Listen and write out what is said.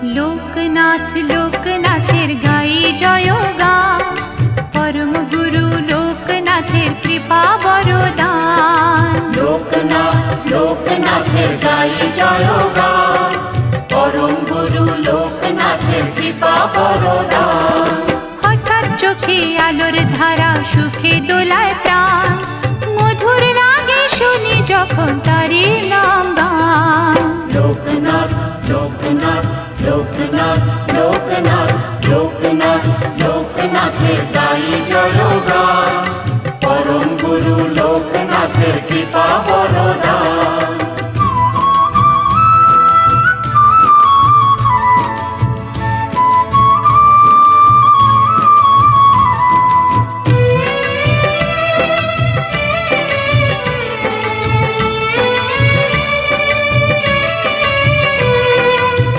লোকনাথ লোকনাথের গাই জয়গান, পরম গুরু লোকনাথের কৃপা বরদান। লোকনাথ লোকনাথের গাই জয়গান, পরম গুরু লোকনাথের কৃপা বরদান। হঠাৎ চোখে আলোর ধারা, সুখে দোলায় প্রাণ, মধুর লাগে শুনি যখন তারি নাম গান। লোকনাথ লোকনাথ লোকনাথ লোকনাথ